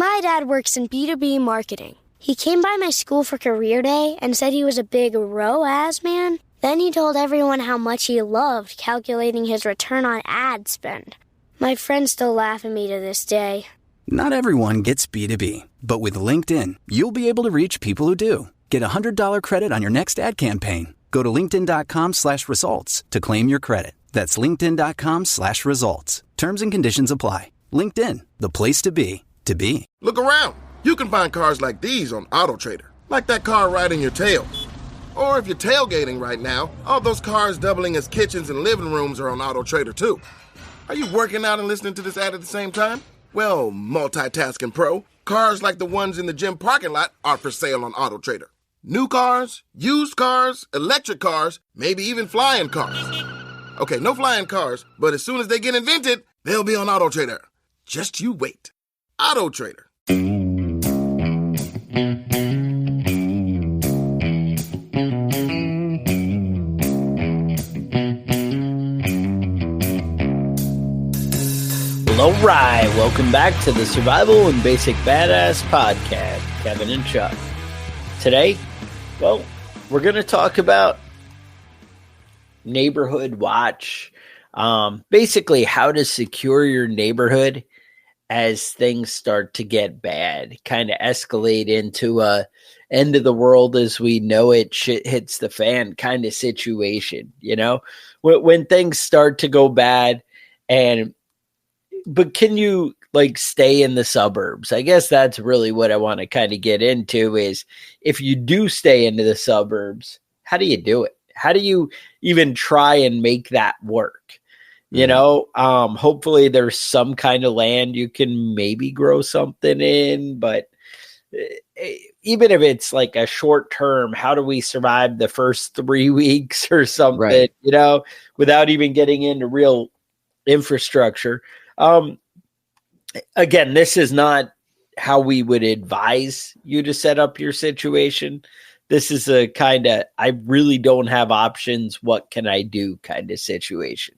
My dad works in B2B marketing. He came by my school for career day and said he was a big ROAS man. Then he told everyone how much he loved calculating his return on ad spend. My friends still laugh at me to this day. Not everyone gets B2B, but with LinkedIn, you'll be able to reach people who do. Get a $100 credit on your next ad campaign. Go to linkedin.com/results to claim your credit. That's linkedin.com/results. Terms and conditions apply. LinkedIn, the place to be, to be. Look around. You can find cars like these on AutoTrader, like that car riding your tail. Or if you're tailgating right now, all those cars doubling as kitchens and living rooms are on AutoTrader too. Are you working out and listening to this ad at the same time? Well, multitasking pro, cars like the ones in the gym parking lot are for sale on AutoTrader. New cars, used cars, electric cars, maybe even flying cars. Okay, no flying cars, but as soon as they get invented, they'll be on AutoTrader. Just you wait. AutoTrader. All right, welcome back to the Survival and Basic Badass Podcast, Kevin and Chuck. Today, well, we're going to talk about neighborhood watch. Basically, how to secure your neighborhood as things start to get bad, kind of escalate into a end of the world as we know it, shit hits the fan kind of situation, you know, when things start to go bad. But can you like stay in the suburbs? I guess that's really what I want to kind of get into is if you do stay into the suburbs, how do you do it? How do you even try and make that work? You know, hopefully there's some kind of land you can maybe grow something in, but even if it's like a short term, how do we survive the first 3 weeks or something, right, you know, without even getting into real infrastructure? Again, this is not how we would advise you to set up your situation. This is a kind of, I really don't have options. What can I do kind of situation.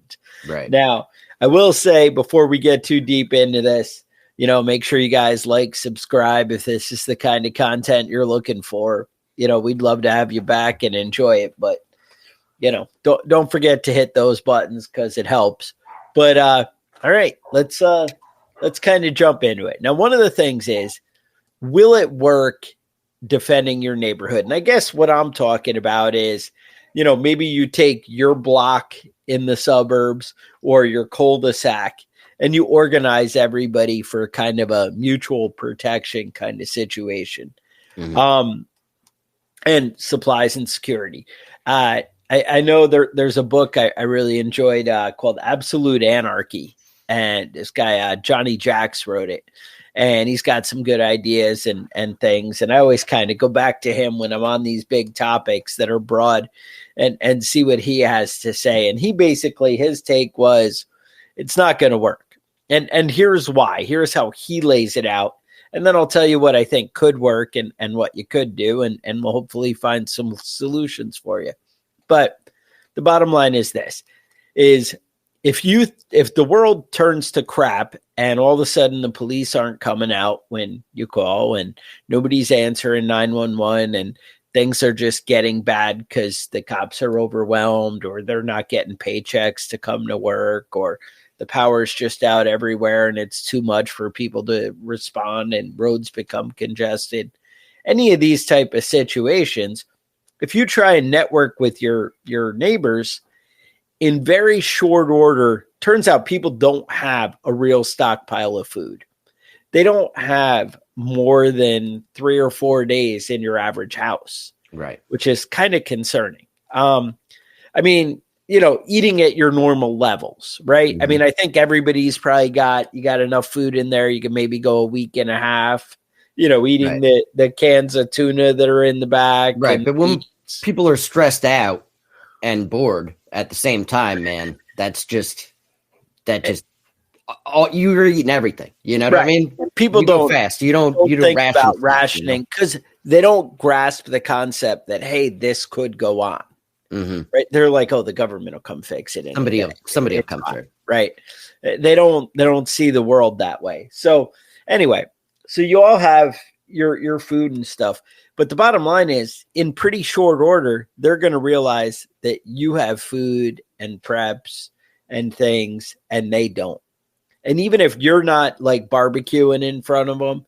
Right. Now, I will say before we get too deep into this, you know, make sure you guys like, subscribe if this is the kind of content you're looking for. You know, we'd love to have you back and enjoy it, but you know, don't forget to hit those buttons because it helps. But all right, let's kind of jump into it. Now, one of the things is, will it work defending your neighborhood? And I guess what I'm talking about is, you know, maybe you take your block in the suburbs or your cul-de-sac and you organize everybody for kind of a mutual protection kind of situation. Mm-hmm. And supplies and security. I know there's a book I really enjoyed called Absolute Anarchy. And this guy, Johnny Jacks, wrote it. And he's got some good ideas and things. And I always kind of go back to him when I'm on these big topics that are broad and see what he has to say. And he basically, his take was, it's not going to work. And here's why. Here's how he lays it out. And then I'll tell you what I think could work and what you could do. And we'll hopefully find some solutions for you. But the bottom line is this, is if the world turns to crap and all of a sudden the police aren't coming out when you call and nobody's answering 911 and things are just getting bad because the cops are overwhelmed or they're not getting paychecks to come to work or the power's just out everywhere and it's too much for people to respond and roads become congested. Any of these type of situations, if you try and network with your neighbors, in very short order, turns out people don't have a real stockpile of food. They don't have more than 3 or 4 days in your average house, right? Which is kind of concerning. I mean, you know, eating at your normal levels, right? Mm-hmm. I mean, I think everybody's probably got enough food in there. You can maybe go a week and a half, you know, eating the cans of tuna that are in the back. Right. But when people are stressed out and bored at the same time, man, that just all you're eating everything. You know what I mean? People you don't go fast. You don't think ration about rationing because they don't grasp the concept that, hey, this could go on. Mm-hmm. Right? They're like, oh, the government will come fix it. Somebody will come through. Right? They don't see the world that way. So anyway, So you all have your food and stuff. But the bottom line is, in pretty short order, they're going to realize that you have food and preps and things, and they don't. And even if you're not like barbecuing in front of them,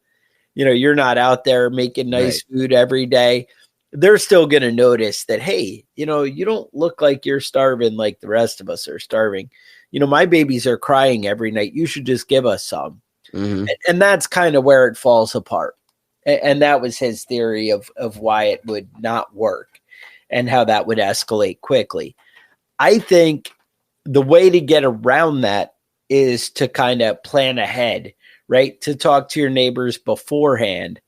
you're not out there making nice food every day, they're still going to notice that, hey, you don't look like you're starving like the rest of us are starving. My babies are crying every night. You should just give us some. Mm-hmm. And that's kind of where it falls apart. And that was his theory of why it would not work and how that would escalate quickly. I think the way to get around that is to kind of plan ahead, right? To talk to your neighbors beforehand.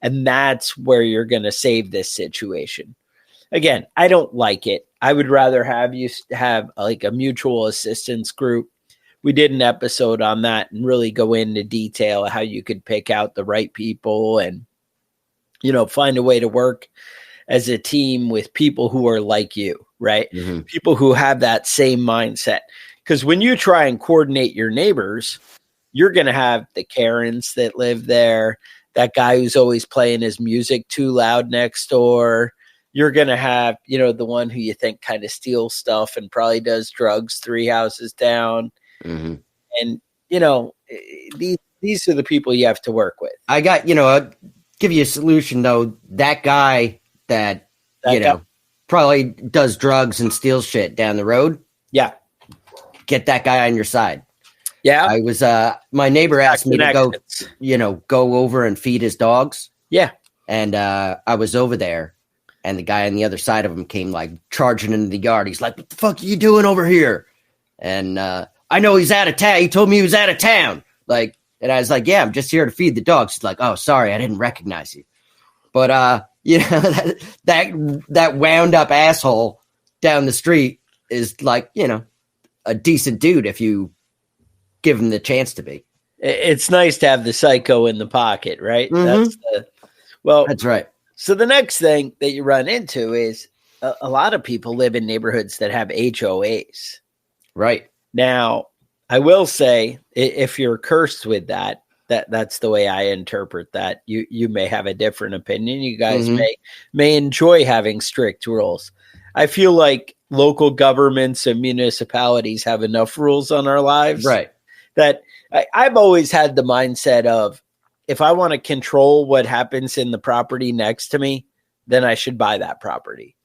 And that's where you're going to save this situation. Again, I don't like it. I would rather have you have like a mutual assistance group. We did an episode on that and really go into detail how you could pick out the right people and, find a way to work as a team with people who are like you, right? Mm-hmm. People who have that same mindset. Because when you try and coordinate your neighbors, you're going to have the Karens that live there, that guy who's always playing his music too loud next door. You're going to have, the one who you think kind of steals stuff and probably does drugs 3 houses down. Mm-hmm. And, these are the people you have to work with. I got, I'll give you a solution, though. That guy that probably does drugs and steals shit down the road. Yeah. Get that guy on your side. Yeah. I was, my neighbor asked me to go over and feed his dogs. Yeah. And I was over there, and the guy on the other side of him came like charging into the yard. He's like, "What the fuck are you doing over here?" And I know he's out of town. He told me he was out of town. And I was like, "Yeah, I'm just here to feed the dogs." He's like, "Oh, sorry, I didn't recognize you." But that wound up asshole down the street is like, a decent dude if you give him the chance to be. It's nice to have the psycho in the pocket, right? Mm-hmm. That's right. So the next thing that you run into is a lot of people live in neighborhoods that have HOAs. Right. Now, I will say, if you're cursed with that's the way I interpret that. You may have a different opinion. You guys may enjoy having strict rules. I feel like local governments and municipalities have enough rules on our lives. Right. That I've always had the mindset of, if I want to control what happens in the property next to me, then I should buy that property.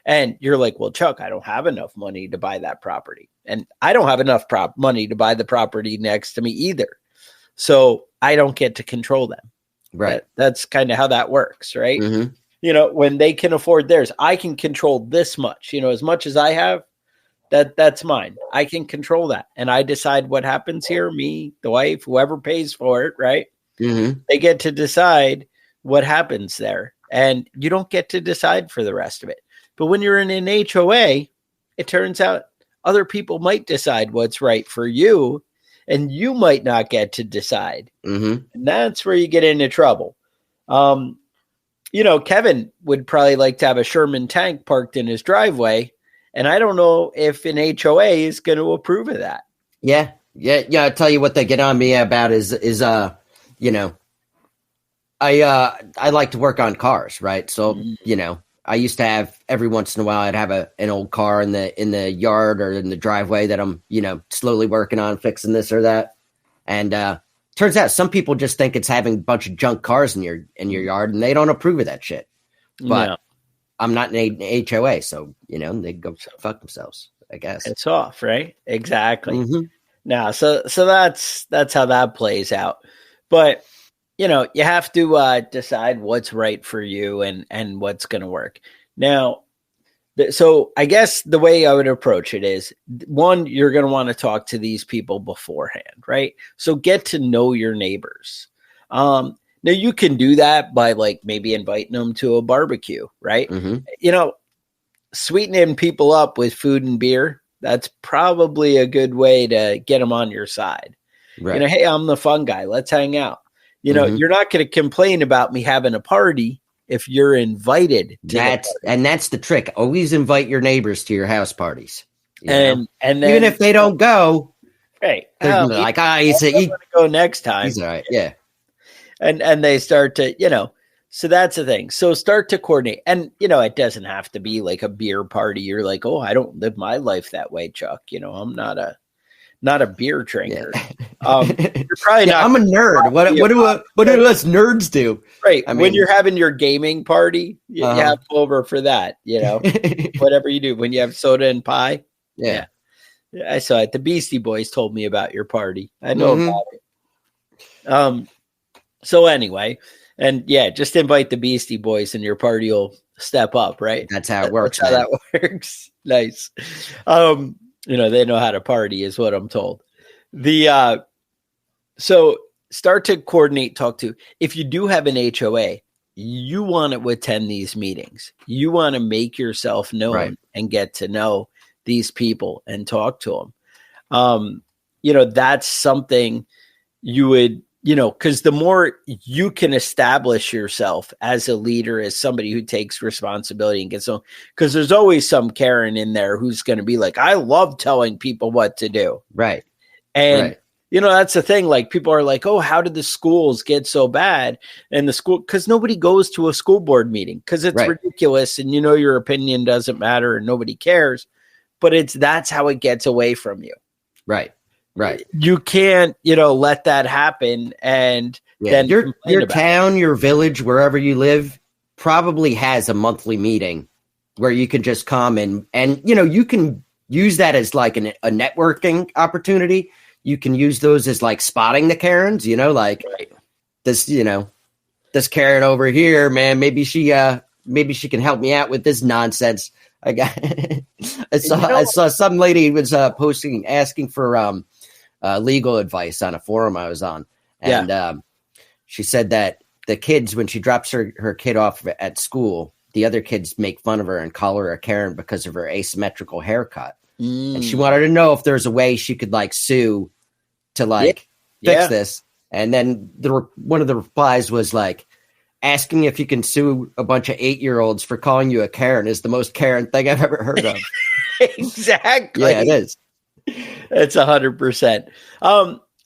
And you're like, well, Chuck, I don't have enough money to buy that property. And I don't have enough money to buy the property next to me either. So I don't get to control them. Right. That's kind of how that works, right? Mm-hmm. When they can afford theirs, I can control this much, as much as I have, that's mine. I can control that. And I decide what happens here, me, the wife, whoever pays for it, right? Mm-hmm. They get to decide what happens there. And you don't get to decide for the rest of it. But when you're in an HOA, it turns out other people might decide what's right for you, and you might not get to decide. Mm-hmm. And that's where you get into trouble. Kevin would probably like to have a Sherman tank parked in his driveway, and I don't know if an HOA is going to approve of that. Yeah. I'll tell you what they get on me about is I like to work on cars, right? So, I used to have, every once in a while, I'd have an old car in the yard or in the driveway that I'm, slowly working on fixing this or that. And turns out some people just think it's having a bunch of junk cars in your yard, and they don't approve of that shit. But No. I'm not in an HOA, so they go fuck themselves, I guess. It's off, right? Exactly. Mm-hmm. Now, so that's how that plays out. But you have to decide what's right for you and what's going to work. Now, so I guess the way I would approach it is, one, you're going to want to talk to these people beforehand, right? So get to know your neighbors. Now you can do that by maybe inviting them to a barbecue, right? Mm-hmm. Sweetening people up with food and beer. That's probably a good way to get them on your side. Right. Hey, I'm the fun guy. Let's hang out. You're not going to complain about me having a party if you're invited to that's the trick. Always invite your neighbors to your house parties. And then, even if they don't go, hey, they're like, he's going to go next time. He's all right. Yeah. and they start to, so that's the thing. So start to coordinate. And, it doesn't have to be like a beer party. You're like, oh, I don't live my life that way, Chuck. I'm not a beer drinker. You're probably not. I'm a nerd. What do us nerds do? Right. When you're having your gaming party, you have over for that, whatever you do when you have soda and pie. Yeah. I saw it. The Beastie Boys told me about your party. I know about it. So anyway, and just invite the Beastie Boys and your party will step up, right? That's how it works. That's how that works. Nice. They know how to party is what I'm told. So start to coordinate, talk to, if you do have an HOA, you want to attend these meetings. You want to make yourself known and get to know these people and talk to them. That's something you would, because the more you can establish yourself as a leader, as somebody who takes responsibility and gets on, because there's always some Karen in there who's going to be like, I love telling people what to do. Right. And, that's the thing. Like people are like, oh, how did the schools get so bad? And the school, because nobody goes to a school board meeting because it's ridiculous. And your opinion doesn't matter and nobody cares. But that's how it gets away from you. Right. You can't, let that happen. And then your town, your village, wherever you live, probably has a monthly meeting where you can just come and you can use that as like a networking opportunity. You can use those as like spotting the Karens, this Karen over here, man, maybe she can help me out with this nonsense. I saw some lady was posting, asking for legal advice on a forum I was on. And she said that the kids, when she drops her kid off at school, the other kids make fun of her and call her a Karen because of her asymmetrical haircut. And she wanted to know if there's a way she could like sue to fix this. And then one of the replies was like, asking if you can sue a bunch of 8-year-olds for calling you a Karen is the most Karen thing I've ever heard of. Exactly. Yeah, it is. It's 100%.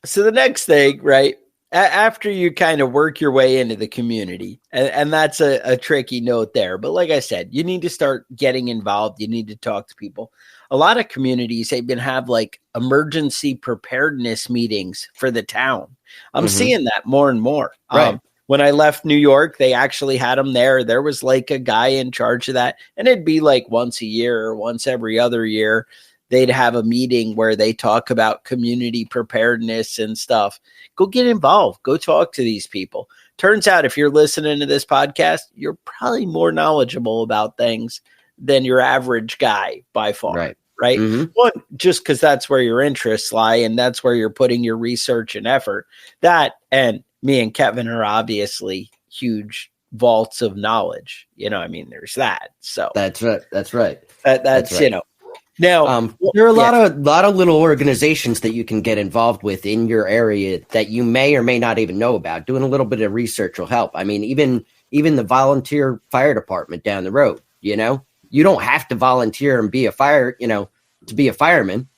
So the next thing, right, after you kind of work your way into the community, and that's a tricky note there. But like I said, you need to start getting involved. You need to talk to people. A lot of communities even have like emergency preparedness meetings for the town. I'm seeing that more and more. Right. When I left New York, they actually had them there. There was like a guy in charge of that. And it'd be like once a year or once every other year, they'd have a meeting where they talk about community preparedness and stuff. Go get involved. Go talk to these people. Turns out if you're listening to this podcast, you're probably more knowledgeable about things than your average guy by far. Right. One, just because that's where your interests lie and that's where you're putting your research and effort. That, and me and Kevin are obviously huge vaults of knowledge. There's that. So that's right. That's right. That's right. Now there are a lot of little organizations that you can get involved with in your area that you may or may not even know about. Doing a little bit of research will help. I mean, even the volunteer fire department down the road, you don't have to volunteer and be to be a fireman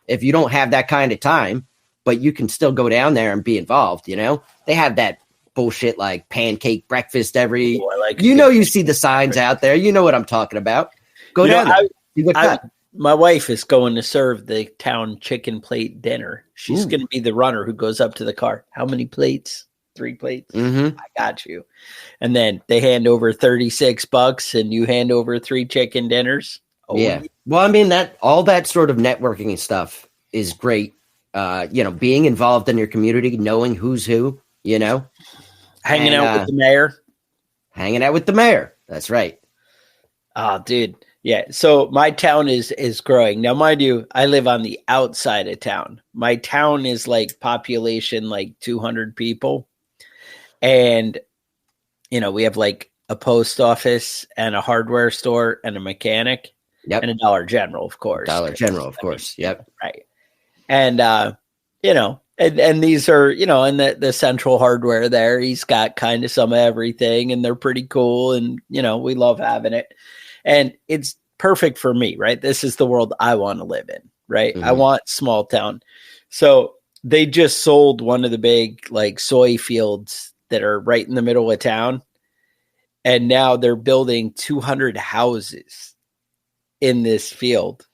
if you don't have that kind of time, but you can still go down there and be involved. They have that bullshit like pancake breakfast every, you see the signs out there. You know what I'm talking about. Go down there. My wife is going to serve the town chicken plate dinner. She's going to be the runner who goes up to the car. How many plates? 3 plates. I got you. And then they hand over $36 and you hand over 3 chicken dinners. Yeah. Well, I mean, all that sort of networking stuff is great. Being involved in your community, knowing who's who, hanging out with the mayor. Hanging out with the mayor. That's right. Oh, dude. Yeah. So my town is growing. Now, mind you, I live on the outside of town. My town is like population, like 200 people. And, we have like a post office and a hardware store and a mechanic and a Dollar General, of course. Yep. Right. And, and these are, in the central hardware there, he's got kind of some of everything and they're pretty cool. And, we love having it. And it's perfect for me, right? This is the world I want to live in, right? I want small town. So they just sold one of the big like soy fields that are right in the middle of town. And now they're building 200 houses in this field.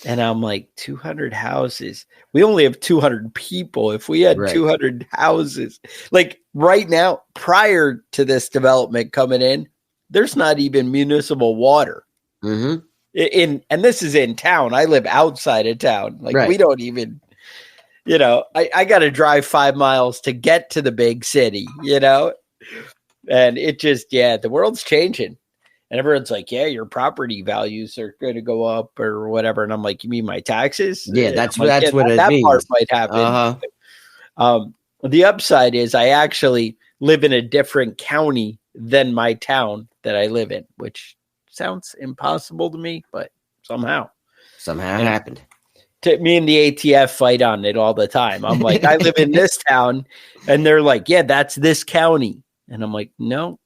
And I'm like, 200 houses. We only have 200 people. If we had 200 houses, like right now, prior to this development coming in, there's not even municipal water. Mm-hmm. And this is in town. I live outside of town. Like we don't even, I got to drive 5 miles to get to the big city, and it just, the world's changing. And everyone's like, yeah, your property values are going to go up or whatever. And I'm like, you mean my taxes? Yeah, that's what that it means. That part might happen. The upside is I actually live in a different county than my town that I live in, which sounds impossible to me, but somehow it happened. Me and the ATF fight on it all the time. I'm like, I live in this town, and they're like, yeah, that's this county. And I'm like, no,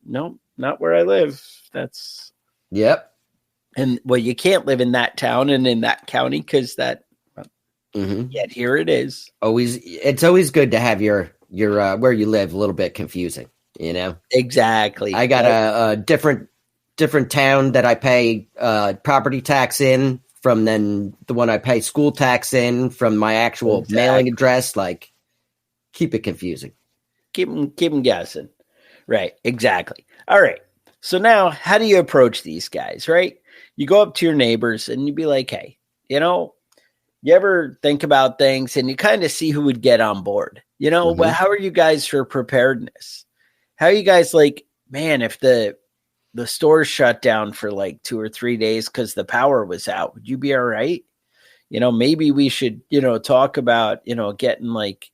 not where I live. That's And you can't live in that town and in that county because that. Yet here it is. It's always good to have your where you live a little bit confusing. Exactly. I got a different town that I pay property tax in from than the one I pay school tax in from my actual mailing address. Like, keep it confusing. Keep them guessing. Right. Exactly. All right. So now, how do you approach these guys? Right. You go up to your neighbors and you be like, hey, you ever think about things and you kind of see who would get on board? Well, how are you guys for preparedness? How are you guys like, man, if the stores shut down for like 2 or 3 days because the power was out, would you be all right? Maybe we should, talk about, getting like,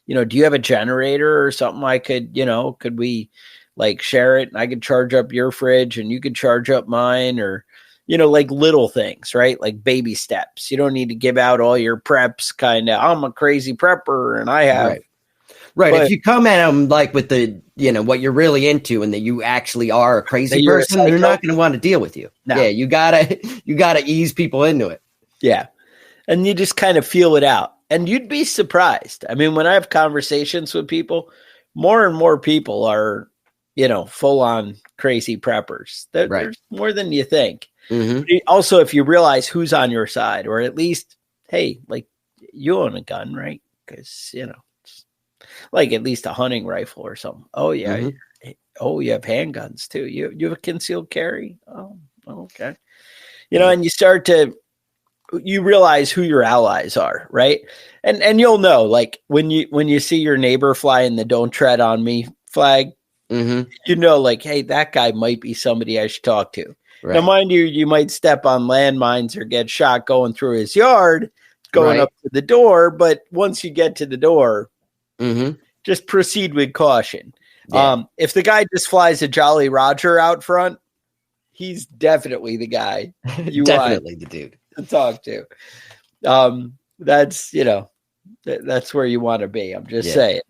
do you have a generator or something I could, could we like share it and I could charge up your fridge and you could charge up mine, or, like little things, right? Like baby steps. You don't need to give out all your preps kind of, I'm a crazy prepper and I have. Right. But if you come at them like with the, what you're really into and that you actually are a crazy person, they're not going to want to deal with you. No. Yeah. You gotta ease people into it. Yeah. And you just kind of feel it out. And you'd be surprised. I mean, when I have conversations with people, more and more people are, full on crazy preppers. There's more than you think. Mm-hmm. Also, if you realize who's on your side, or at least, hey, like you own a gun, right? Because, like at least a hunting rifle or something. Oh, yeah. Mm-hmm. Oh, you have handguns too. You have a concealed carry. Oh, okay. And you realize who your allies are, right? And you'll know, like when you see your neighbor flying the "Don't tread on me" flag, like, hey, that guy might be somebody I should talk to. Right. Now, mind you might step on landmines or get shot going through his yard, going up to the door. But once you get to the door, just proceed with caution. Yeah. If the guy just flies a Jolly Roger out front, he's definitely the guy you definitely the dude to talk to. That's that's where you want to be. I'm just saying.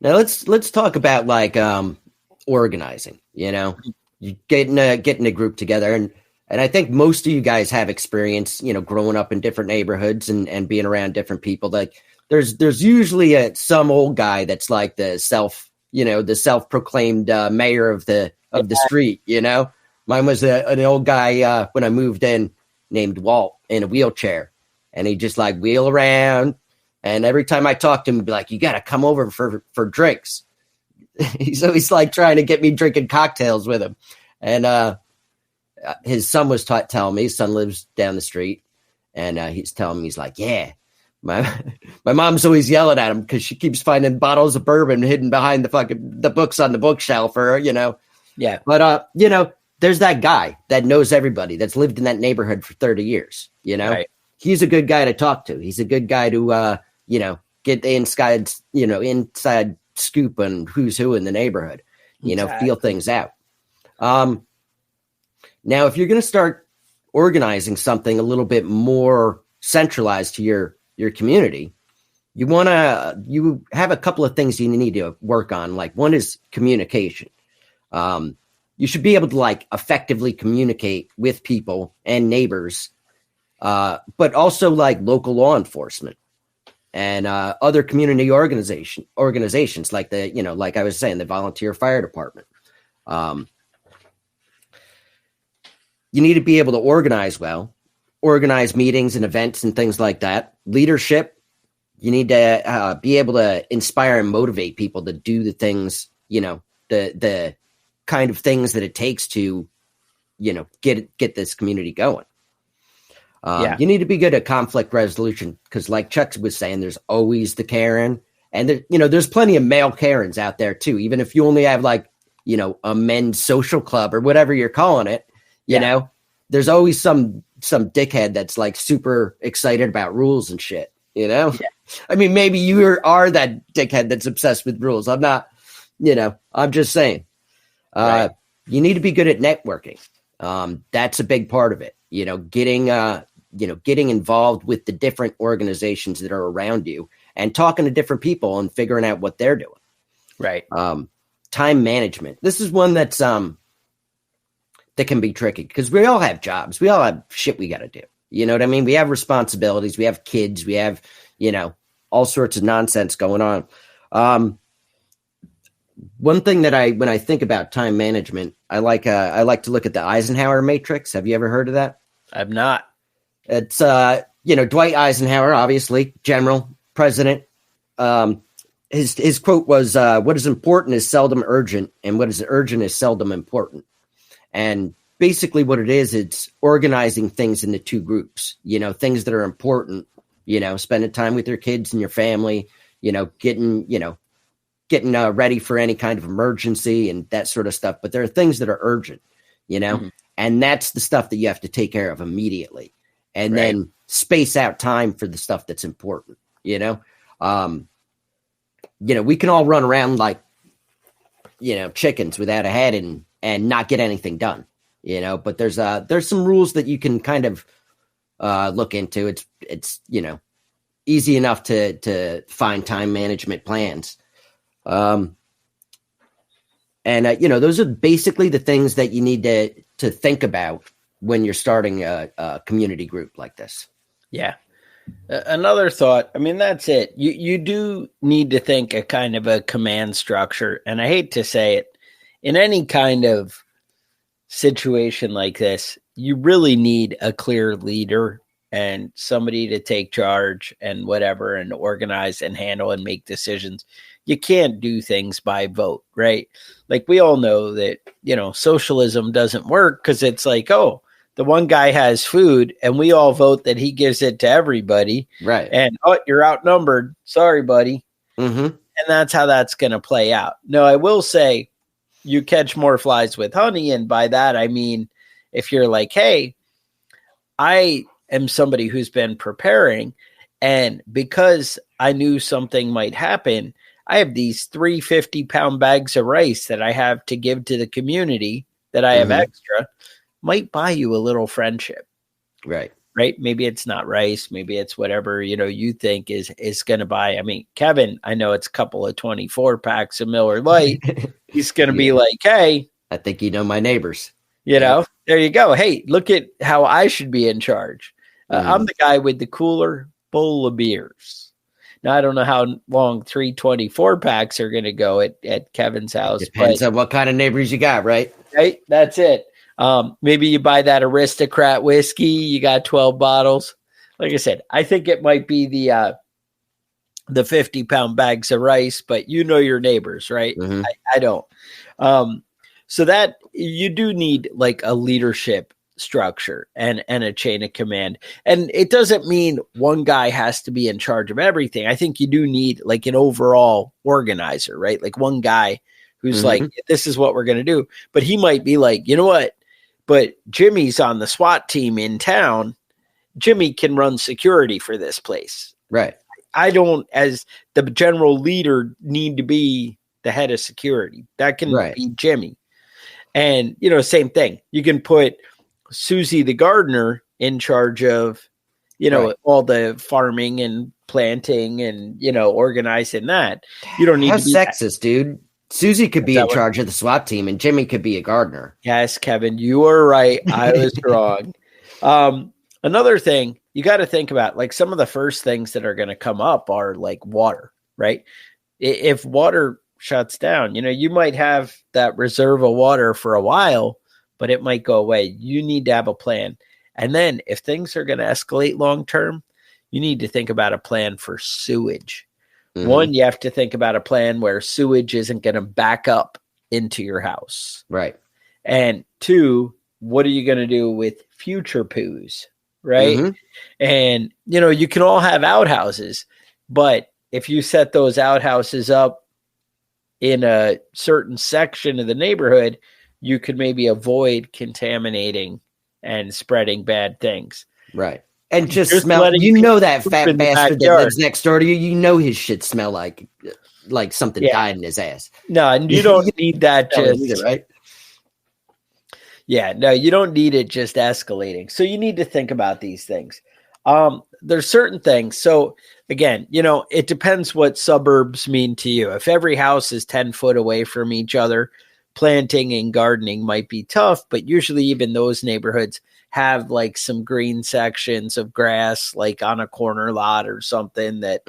Now let's talk about like organizing. You get in a group together, and I think most of you guys have experience, growing up in different neighborhoods and being around different people. Like there's usually some old guy that's like the self-proclaimed mayor of the street. Mine was an old guy when I moved in named Walt in a wheelchair, and he just like wheel around. And every time I talked to him, he'd be like, you got to come over for drinks. He's always like trying to get me drinking cocktails with him. And his son was telling me, his son lives down the street, and he's telling me, he's like, yeah, my mom's always yelling at him because she keeps finding bottles of bourbon hidden behind the books on the bookshelf, or, Yeah. But, there's that guy that knows everybody that's lived in that neighborhood for 30 years, Right. He's a good guy to talk to. He's a good guy to, get the inside scoop on who's who in the neighborhood, feel things out. Now, if you're going to start organizing something a little bit more centralized to your community, you have a couple of things you need to work on. Like one is communication. You should be able to like effectively communicate with people and neighbors, but also like local law enforcement. and other community organizations like like I was saying, the volunteer fire department. You need to be able to organize meetings and events and things like that. Leadership, you need to be able to inspire and motivate people to do the things, the kind of things that it takes to, get this community going. You need to be good at conflict resolution because, like Chuck was saying, there's always the Karen, and there's plenty of male Karens out there too. Even if you only have a men's social club or whatever you're calling it, you know, there's always some dickhead that's like super excited about rules and shit. I mean, maybe you are that dickhead that's obsessed with rules. I'm not. I'm just saying. You need to be good at networking. That's a big part of it. Getting involved with the different organizations that are around you and talking to different people and figuring out what they're doing. Right. Time management. This is one that's that can be tricky because we all have jobs. We all have shit we got to do. You know what I mean? We have responsibilities. We have kids. We have, all sorts of nonsense going on. One thing that when I think about time management, I like to look at the Eisenhower matrix. Have you ever heard of that? I've not. It's, Dwight Eisenhower, obviously, general, president. His quote was, what is important is seldom urgent, and what is urgent is seldom important. And basically what it is, it's organizing things into two groups, things that are important, spending time with your kids and your family, getting ready for any kind of emergency and that sort of stuff. But there are things that are urgent, and that's the stuff that you have to take care of immediately. And then space out time for the stuff that's important, we can all run around like, chickens without a head and not get anything done, but there's some rules that you can kind of look into. It's easy enough to find time management plans. Those are basically the things that you need to think about when you're starting a community group like this. Yeah. Another thought, I mean, that's it. You do need to think a kind of a command structure. And I hate to say it, in any kind of situation like this, you really need a clear leader and somebody to take charge and whatever, and organize and handle and make decisions. You can't do things by vote, right? Like we all know that, socialism doesn't work because it's like, oh, the one guy has food and we all vote that he gives it to everybody. Right. And, oh, you're outnumbered. Sorry, buddy. Mm-hmm. And that's how that's going to play out. No, I will say you catch more flies with honey. And by that, I mean, if you're like, hey, I am somebody who's been preparing, and because I knew something might happen, I have these 3 50-pound bags of rice that I have to give to the community that I have extra, might buy you a little friendship. Right. Right. Maybe it's not rice. Maybe it's whatever, you think is going to buy. I mean, Kevin, I know it's a couple of 24 packs of Miller Lite. He's going to be like, hey, I think my neighbors, there you go. Hey, look at how I should be in charge. I'm the guy with the cooler bowl of beers. Now, I don't know how long 324 packs are going to go at Kevin's house. Depends on what kind of neighbors you got, right? Right. That's it. Maybe you buy that Aristocrat whiskey. You got 12 bottles. Like I said, I think it might be the 50-pound bags of rice, but your neighbors, right? Mm-hmm. I don't. So that you do need like a leadership structure and a chain of command. And it doesn't mean one guy has to be in charge of everything. I think you do need like an overall organizer, right? Like one guy who's like, this is what we're going to do. But he might be like, you know what? But Jimmy's on the SWAT team in town. Jimmy can run security for this place. Right. I don't, as the general leader, need to be the head of security. That can be Jimmy. And, same thing. You can put Susie the gardener in charge of, all the farming and planting and, organizing that. You don't need How to be sexist, dude. Susie could be in charge of the SWAT team and Jimmy could be a gardener. Yes, Kevin, you are right. I was wrong. Another thing, you got to think about like some of the first things that are going to come up are like water, right? If water shuts down, you might have that reserve of water for a while, but it might go away. You need to have a plan. And then if things are going to escalate long term, you need to think about a plan for sewage. Mm-hmm. One, you have to think about a plan where sewage isn't going to back up into your house. Right. And two, what are you going to do with future poos? Right. Mm-hmm. And, you can all have outhouses, but if you set those outhouses up in a certain section of the neighborhood, you could maybe avoid contaminating and spreading bad things. Right. And just smell, that fat bastard that lives next door to you, his shit smell like something died in his ass. No, and you don't need that just either, right? Yeah, no, you don't need it just escalating. So you need to think about these things. There's certain things. So again, it depends what suburbs mean to you. If every house is 10 foot away from each other, planting and gardening might be tough, but usually even those neighborhoods have like some green sections of grass, like on a corner lot or something that,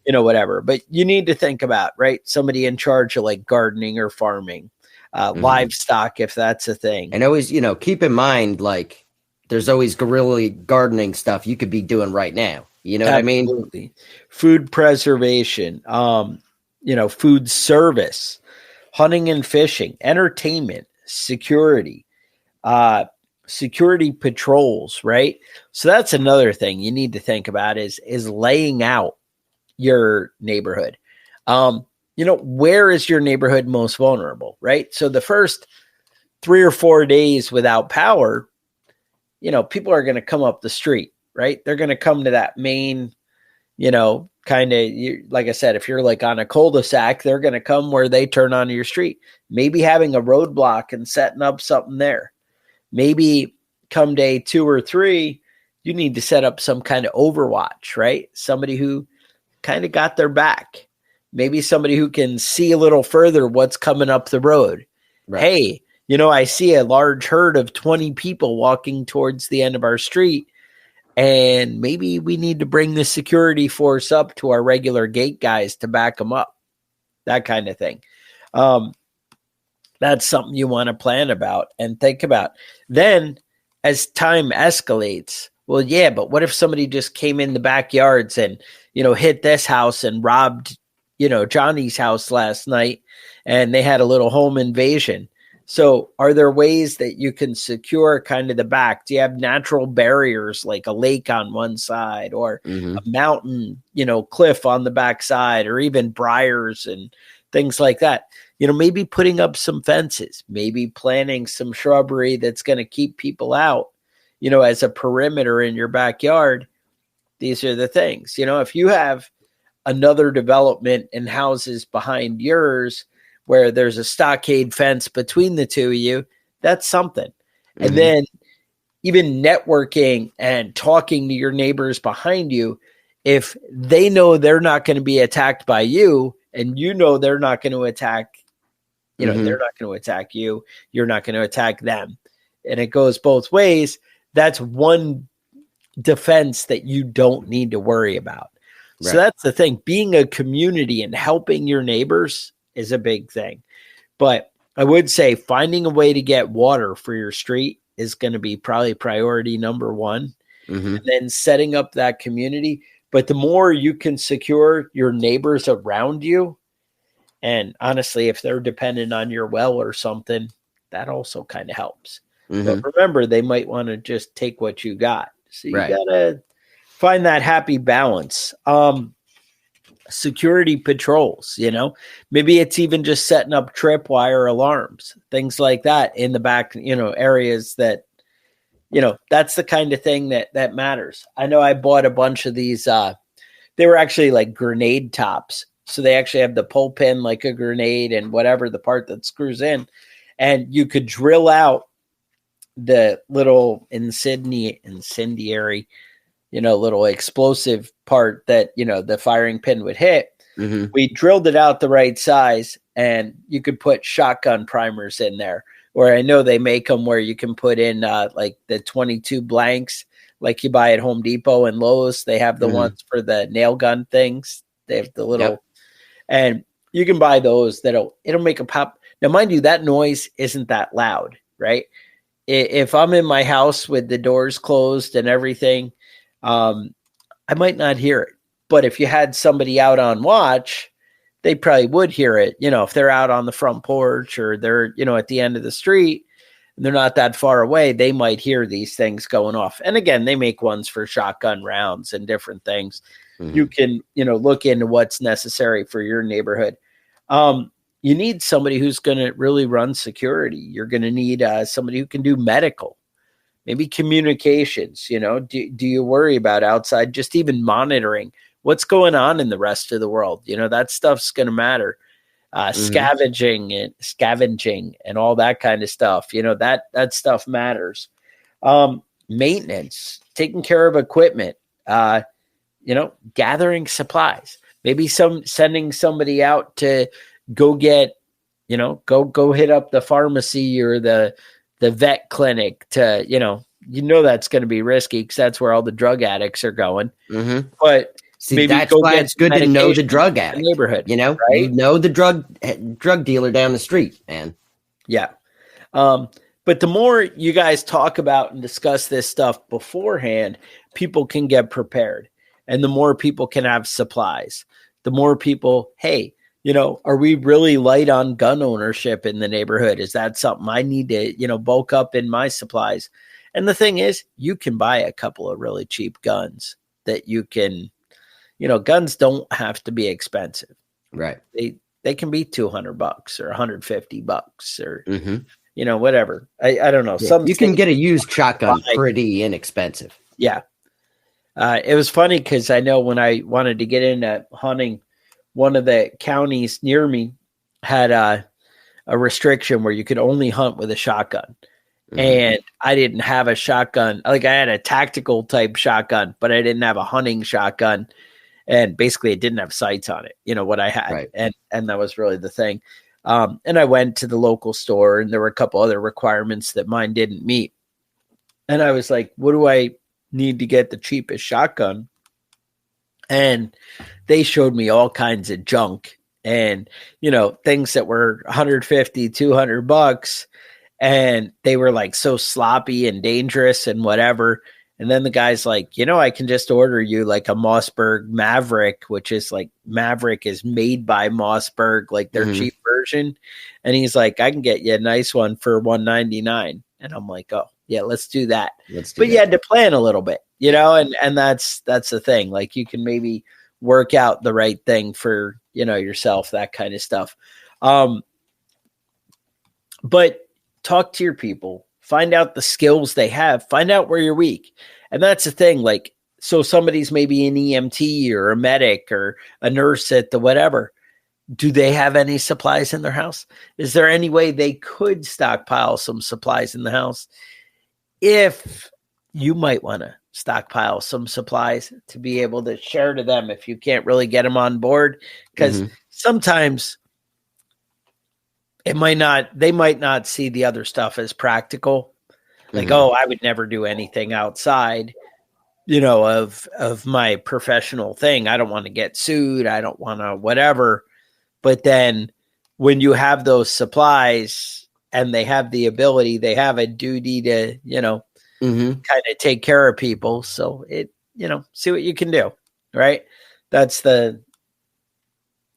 whatever. But you need to think about, right? Somebody in charge of like gardening or farming, livestock, if that's a thing. And always, keep in mind, like there's always guerrilla gardening stuff you could be doing right now. You know Absolutely. What I mean? Food preservation, food service, hunting and fishing, entertainment, security, security patrols, right? So that's another thing you need to think about is laying out your neighborhood. Where is your neighborhood most vulnerable, right? So the first 3 or 4 days without power, people are going to come up the street, right? They're going to come to that main, kind of, like I said, if you're like on a cul-de-sac, they're going to come where they turn onto your street. Maybe having a roadblock and setting up something there. Maybe come day 2 or 3, you need to set up some kind of overwatch, right? Somebody who kind of got their back. Maybe somebody who can see a little further what's coming up the road. Right. Hey, I see a large herd of 20 people walking towards the end of our street, and maybe we need to bring the security force up to our regular gate guys to back them up. That kind of thing. That's something you want to plan about and think about. Then as time escalates, well, yeah, but what if somebody just came in the backyards and, hit this house and robbed, Johnny's house last night and they had a little home invasion? So are there ways that you can secure kind of the back? Do you have natural barriers like a lake on one side or a mountain, cliff on the back side, or even briars and things like that? Maybe putting up some fences, maybe planting some shrubbery that's going to keep people out, as a perimeter in your backyard. These are the things, if you have another development and houses behind yours where there's a stockade fence between the two of you, that's something. And then even networking and talking to your neighbors behind you, if they know they're not going to be attacked by you and they're not going to attack, they're not going to attack you, you're not going to attack them. And it goes both ways. That's one defense that you don't need to worry about. Right. So that's the thing. Being a community and helping your neighbors is a big thing. But I would say finding a way to get water for your street is going to be probably priority number one. And then setting up that community. But the more you can secure your neighbors around you, and honestly, if they're dependent on your well or something, that also kind of helps. But remember, they might want to just take what you got. So you got to find that happy balance. Security patrols, maybe it's even just setting up tripwire alarms, things like that in the back, areas that, that's the kind of thing that matters. I know I bought a bunch of these, they were actually like grenade tops. So they actually have the pull pin like a grenade and whatever the part that screws in, and you could drill out the little incendiary, little explosive part that, the firing pin would hit. We drilled it out the right size, and you could put shotgun primers in there, or I know they make them where you can put in like the 22 blanks, like you buy at Home Depot and Lowe's. They have the ones for the nail gun things. They have the little, and you can buy those it'll make a pop. Now, mind you, that noise isn't that loud, right? If I'm in my house with the doors closed and everything, I might not hear it. But if you had somebody out on watch, they probably would hear it. If they're out on the front porch or they're, at the end of the street and they're not that far away, they might hear these things going off. And again, they make ones for shotgun rounds and different things. You can, look into what's necessary for your neighborhood. You need somebody who's going to really run security. You're going to need somebody who can do medical, maybe communications. Do you worry about outside, just even monitoring what's going on in the rest of the world? That stuff's going to matter. Scavenging and all that kind of stuff. That stuff matters. Maintenance, taking care of equipment, gathering supplies, maybe sending somebody out to go get, go hit up the pharmacy or the vet clinic to, that's going to be risky because that's where all the drug addicts are going. But see, that's why it's good to know the drug addict neighborhood, right? You know the drug dealer down the street, man. Yeah. But the more you guys talk about and discuss this stuff beforehand, people can get prepared. And the more people can have supplies, the more people, hey, are we really light on gun ownership in the neighborhood? Is that something I need to, bulk up in my supplies? And the thing is, you can buy a couple of really cheap guns that you can, guns don't have to be expensive. Right. They can be $200 or $150 or, whatever. I don't know. Yeah, you can get a used shotgun pretty inexpensive. Yeah. It was funny because I know when I wanted to get into hunting, one of the counties near me had a restriction where you could only hunt with a shotgun. And I didn't have a shotgun. Like I had a tactical type shotgun, but I didn't have a hunting shotgun. And basically it didn't have sights on it, what I had. Right. And that was really the thing. And I went to the local store and there were a couple other requirements that mine didn't meet. And I was like, what do I need to get the cheapest shotgun? And they showed me all kinds of junk and, things that were $150, $200, and they were like so sloppy and dangerous and whatever. And then the guy's like, I can just order you like a Mossberg Maverick, which is like Maverick is made by Mossberg, like their cheap version. And he's like, I can get you a nice one for $199. And I'm like, oh yeah, let's do that. But you had to plan a little bit, and that's the thing. Like you can maybe work out the right thing for, yourself, that kind of stuff. But talk to your people, find out the skills they have, find out where you're weak. And that's the thing. Like, so somebody's maybe an EMT or a medic or a nurse at the whatever. Do they have any supplies in their house? Is there any way they could stockpile some supplies in the house? If you might want to stockpile some supplies to be able to share to them if you can't really get them on board, because sometimes they might not see the other stuff as practical. Like, oh, I would never do anything outside, of my professional thing. I don't want to get sued. I don't want to whatever. But then when you have those supplies and they have the ability, they have a duty to, kind of take care of people. So see what you can do. Right. That's the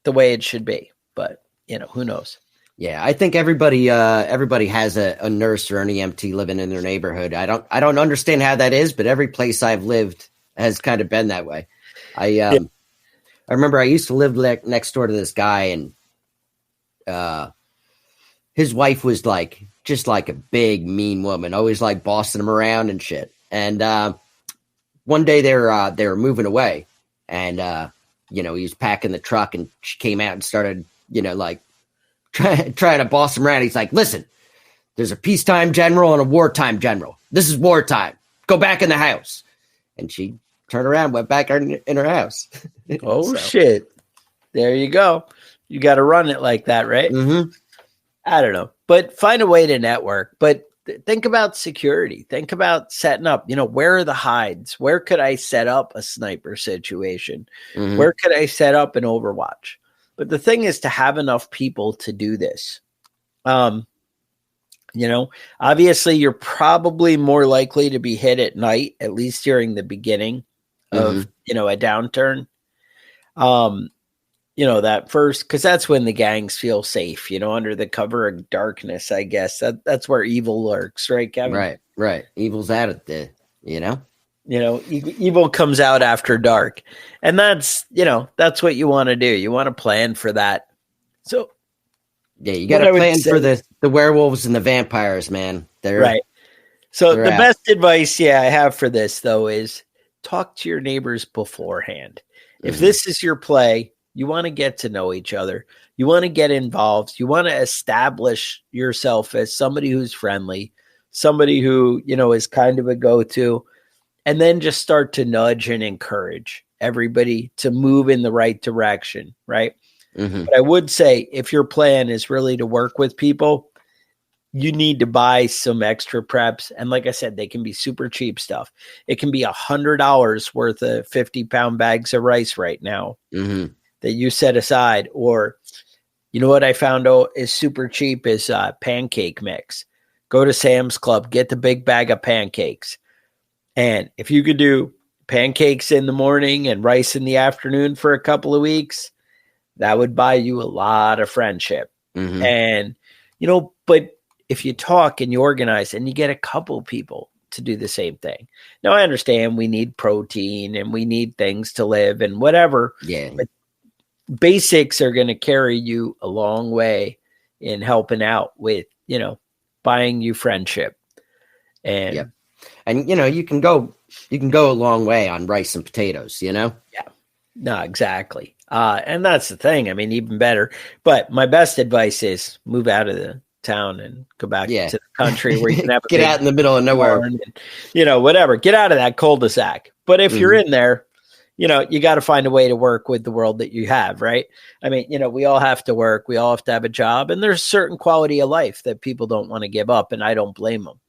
way it should be. But, who knows? Yeah, I think everybody has a nurse or an EMT living in their neighborhood. I don't understand how that is, but every place I've lived has kind of been that way. I remember I used to live next door to this guy, and his wife was just like a big mean woman, always like bossing him around and shit. And one day they were moving away, and he was packing the truck, and she came out and started trying to boss him around. He's like, listen, there's a peacetime general and a wartime general. This is wartime. Go back in the house. And she turned around, went back in her house. Oh, shit. There you go. You got to run it like that, right? I don't know. But find a way to network. But think about security. Think about setting up, where are the hides? Where could I set up a sniper situation? Mhm. Where could I set up an Overwatch? But the thing is to have enough people to do this. Obviously you're probably more likely to be hit at night, at least during the beginning of, a downturn. That first, because that's when the gangs feel safe, under the cover of darkness, I guess. That's where evil lurks, right, Kevin? Right. Evil's out of Evil comes out after dark. And that's what you want to do. You want to plan for that. So, yeah, you got to plan for the werewolves and the vampires, man. Right. So the best advice, I have for this, though, is talk to your neighbors beforehand. If this is your play, you want to get to know each other. You want to get involved. You want to establish yourself as somebody who's friendly, somebody who, is kind of a go-to, and then just start to nudge and encourage everybody to move in the right direction, right? But I would say if your plan is really to work with people, you need to buy some extra preps. And like I said, they can be super cheap stuff. It can be $100 worth of 50-pound bags of rice right now that you set aside. Or, what I found out is super cheap is pancake mix. Go to Sam's Club, get the big bag of pancakes. And if you could do pancakes in the morning and rice in the afternoon for a couple of weeks, that would buy you a lot of friendship. And, but if you talk and you organize and you get a couple people to do the same thing. Now, I understand we need protein and we need things to live and whatever. Yeah. But basics are going to carry you a long way in helping out with, buying you friendship. And you can go a long way on rice and potatoes, Yeah. No, exactly. And that's the thing. I mean, even better. But my best advice is move out of the town and go back to the country where you can have get out in the middle of nowhere. And, whatever. Get out of that cul-de-sac. But if you're in there, you got to find a way to work with the world that you have, right? I mean, we all have to work. We all have to have a job. And there's certain quality of life that people don't want to give up. And I don't blame them,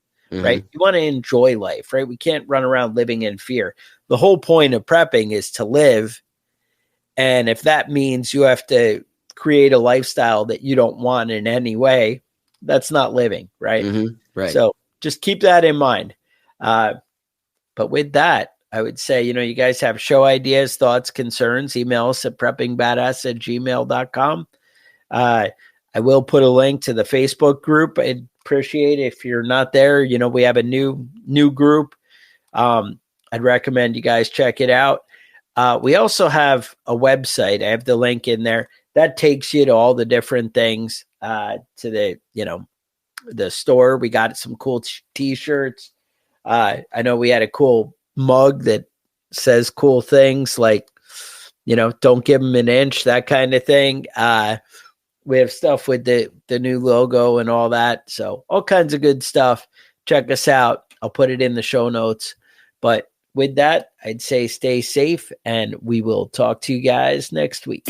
right? You want to enjoy life, right? We can't run around living in fear. The whole point of prepping is to live. And if that means you have to create a lifestyle that you don't want in any way, that's not living, right? Right. So just keep that in mind. But with that, I would say, you guys have show ideas, thoughts, concerns, email us at preppingbadass@gmail.com. I will put a link to the Facebook group. I'd appreciate it if you're not there. We have a new group. I'd recommend you guys check it out. We also have a website. I have the link in there that takes you to all the different things, to the store. We got some cool t-shirts. I know we had a cool mug that says cool things like, don't give them an inch, that kind of thing. We have stuff with the new logo and all that. So all kinds of good stuff. Check us out. I'll put it in the show notes. But with that, I'd say stay safe, and we will talk to you guys next week.